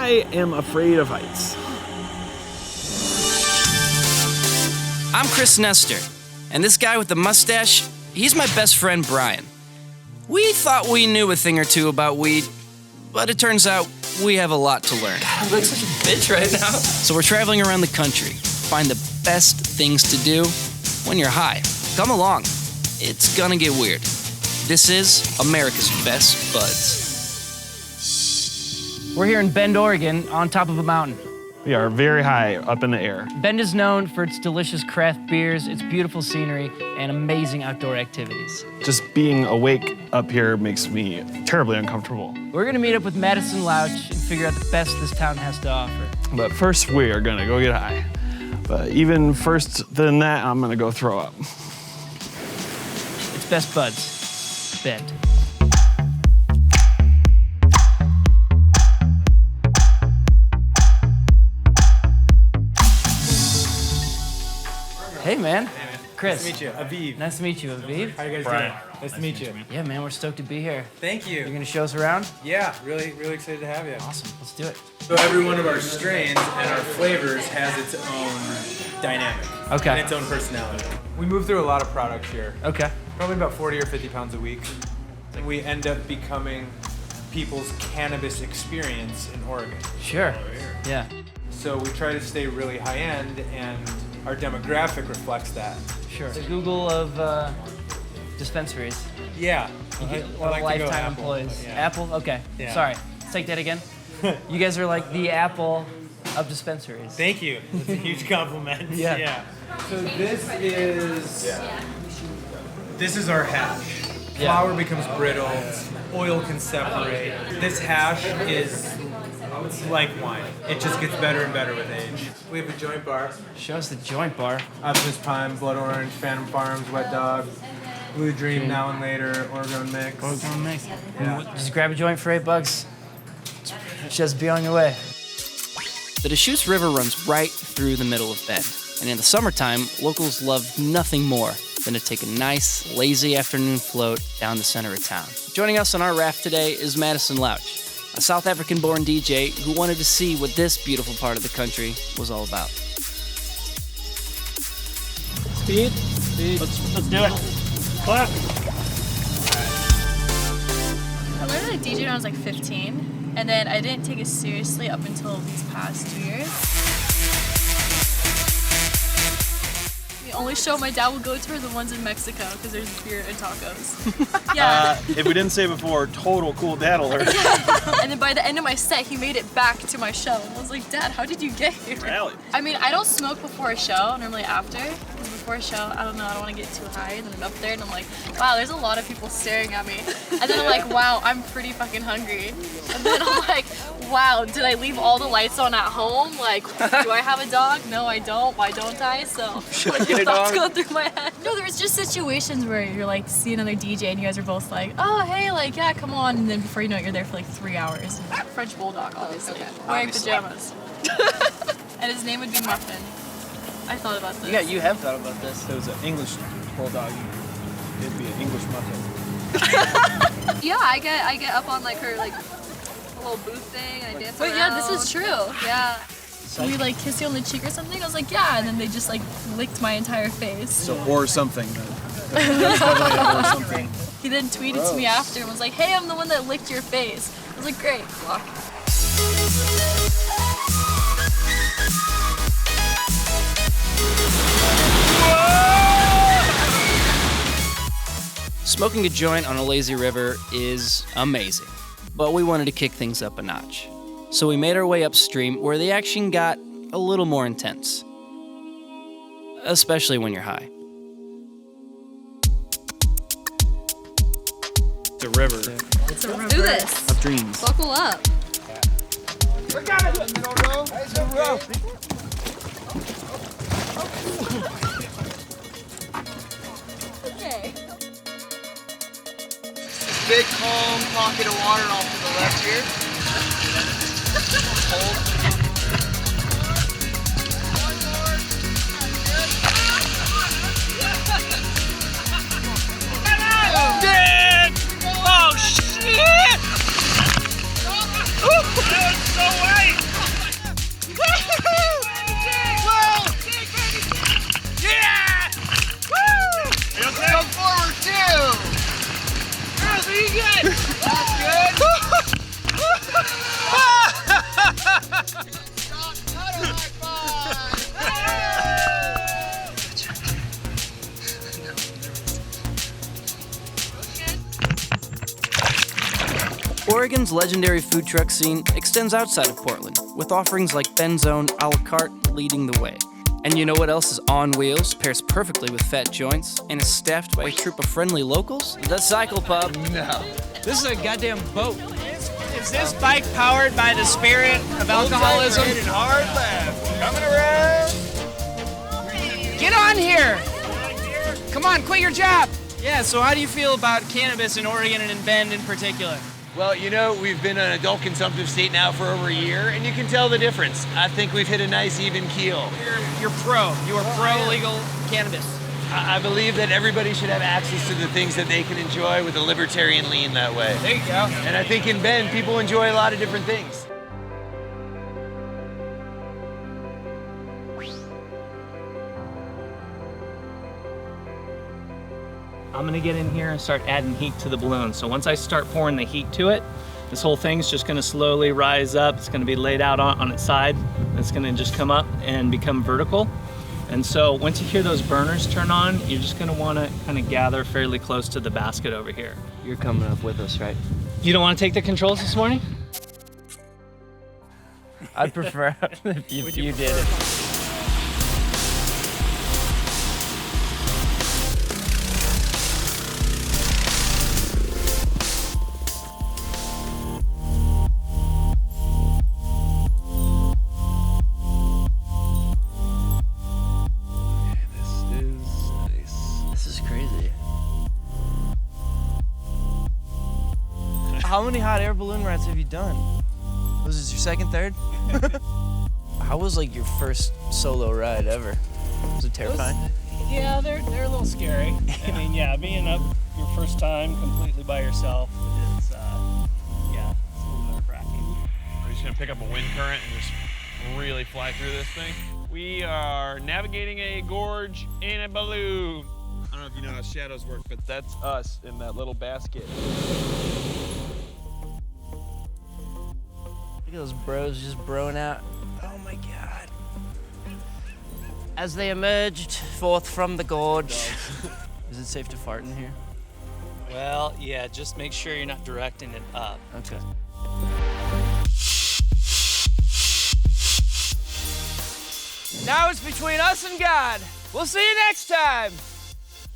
I am afraid of heights. I'm Chris Nestor, and this guy with the mustache, he's my best friend Brian. We thought we knew a thing or two about weed, but it turns out we have a lot to learn. God, I'm like such a bitch right now. So we're traveling around the country, find the best things to do when you're high. Come along, it's gonna get weird. This is America's Best Buds. We're here in Bend, Oregon, on top of a mountain. We are very high up in the air. Bend is known for its delicious craft beers, its beautiful scenery, and amazing outdoor activities. Just being awake up here makes me terribly uncomfortable. We're gonna meet up with Madison Louch and figure out the best this town has to offer. But first, we are gonna go get high. But even first than that, I'm gonna go throw up. It's Best Buds, Bend. Hey, man. Chris. Nice to meet you. Aviv. Nice to meet you, Aviv. How you guys Brian. doing? Nice to meet you. Yeah, man, we're stoked to be here. Thank you. You're gonna show us around? Yeah, really excited to have you. Awesome, let's do it. So every one of our strains and our flavors has its own dynamic. Okay. And its own personality. We move through a lot of products here. Okay. Probably about 40 or 50 pounds a week. And we end up becoming people's cannabis experience in Oregon. Sure. Yeah. So we try to stay really high end, and our demographic reflects that. Sure. The Google of dispensaries. Yeah. You get I like to go lifetime Apple. employees. Yeah. Apple? Okay. Yeah. Sorry. Let's take that again. You guys are like the Apple of dispensaries. Thank you. That's a huge compliment. Yeah. So this is our hash. Yeah. Flour becomes brittle. Oil can separate. This hash is like wine. It just gets better and better with age. We have a joint bar. Show us the joint bar. Optimus Prime, Blood Orange, Phantom Farms, Wet Dog, Blue Dream, Now and Later, Oregrown Mix. Oregrown mix. Yeah. Just grab a joint for $8. Just be on your way. The Deschutes River runs right through the middle of Bend. And in the summertime, locals love nothing more than to take a nice, lazy afternoon float down the center of town. Joining us on our raft today is Madison Louch, a South African-born DJ who wanted to see what this beautiful part of the country was all about. Speed. Let's do it. Clap. I learned how to DJ when I was like 15, and then I didn't take it seriously up until these past 2 years. The only show my dad would go to are the ones in Mexico because there's beer and tacos. Yeah. If we didn't say before, total cool dad alert. And then by the end of my set, he made it back to my show. And I was like, Dad, how did you get here? Rally. I mean, I don't smoke before a show, normally after. Because before a show, I don't know, I don't want to get too high. And then I'm up there and I'm like, wow, there's a lot of people staring at me. And then I'm like, wow, I'm pretty fucking hungry. And then I'm like, wow, did I leave all the lights on at home? Like, do I have a dog? No, I don't. Why don't I? So, Should I get a thoughts dog? go through my head. No, there was just situations where you're like, see another DJ and you guys are both like, oh, hey, like, yeah, come on. And then before you know it, you're there for like 3 hours. French Bulldog, obviously. Wearing pajamas. And his name would be Muffin. I thought about this. Yeah, you have thought about this. If it was an English bulldog, it'd be an English muffin. Yeah, I get up on like her like little booth thing and I dance Wait, around. yeah, this is true. Yeah. We like kiss you on the cheek or something? I was like, yeah, and then they just like licked my entire face. So, or something. Or something. He then tweeted to me after and was like, hey, I'm the one that licked your face. I was like, great. Fuck. Smoking a joint on a lazy river is amazing, but we wanted to kick things up a notch. So we made our way upstream where the action got a little more intense, especially when you're high. It's a river It's a river. Do this. of dreams. Buckle up. Okay. Big calm pocket of water off to the left here. Hold. Dead! Oh shit! That was so white! Oregon's legendary food truck scene extends outside of Portland, with offerings like Ben's Own a la carte leading the way. And you know what else is on wheels, pairs perfectly with fat joints, and is staffed by a troop of friendly locals? The Cycle Pub. No. This is a goddamn boat. Is this bike powered by the spirit of alcoholism? Hard left. Coming around. Get on here! Come on, quit your job! Yeah, so how do you feel about cannabis in Oregon and in Bend in particular? Well, you know, we've been an adult consumptive state now for over a year, and you can tell the difference. I think we've hit a nice even keel. You're pro. You are pro legal cannabis. I believe that everybody should have access to the things that they can enjoy with a libertarian lean that way. There you go. And I think in Bend, people enjoy a lot of different things. I'm gonna get in here and start adding heat to the balloon. So once I start pouring the heat to it, this whole thing's just gonna slowly rise up. It's gonna be laid out on its side. It's gonna just come up and become vertical. And so once you hear those burners turn on, you're just gonna wanna kind of gather fairly close to the basket over here. You're coming up with us, right? You don't wanna take the controls this morning? I'd prefer if you did it. How many hot air balloon rides have you done? Was this your second, third? How was like your first solo ride ever? Was it terrifying? Yeah, they're a little scary. I mean, yeah, being up your first time completely by yourself is, it's a little nerve-wracking. We're just gonna pick up a wind current and just really fly through this thing. We are navigating a gorge in a balloon. I don't know if you know how shadows work, but that's us in that little basket. Look at those bros just broing out. Oh my God. As they emerged forth from the gorge. Is it safe to fart in here? Well, yeah, just make sure you're not directing it up. Okay. Now it's between us and God. We'll see you next time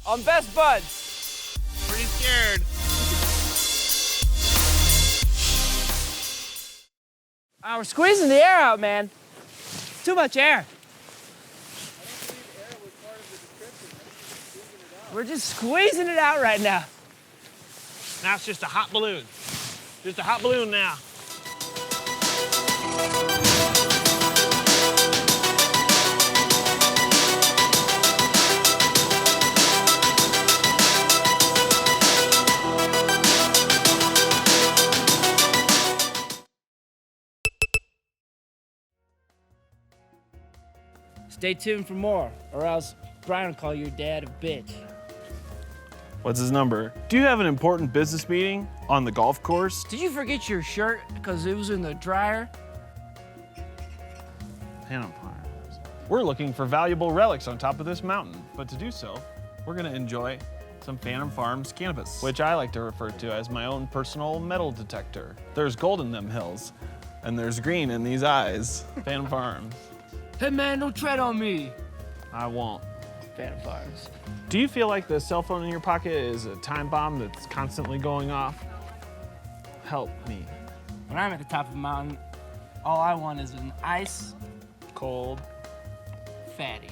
on Best Buds. Pretty scared. We're squeezing the air out, man. Too much air. We're just squeezing it out right now. Now it's just a hot balloon. Just a hot balloon now. Stay tuned for more, or else Brian will call your dad a bitch. What's his number? Do you have an important business meeting on the golf course? Did you forget your shirt because it was in the dryer? Phantom Farms. We're looking for valuable relics on top of this mountain, but to do so, we're gonna enjoy some Phantom Farms cannabis, which I like to refer to as my own personal metal detector. There's gold in them hills, and there's green in these eyes. Phantom Farms. Hey man, don't tread on me. I won't. Phantom Farms. Do you feel like the cell phone in your pocket is a time bomb that's constantly going off? Help me. When I'm at the top of the mountain, all I want is an ice Cold. fatty.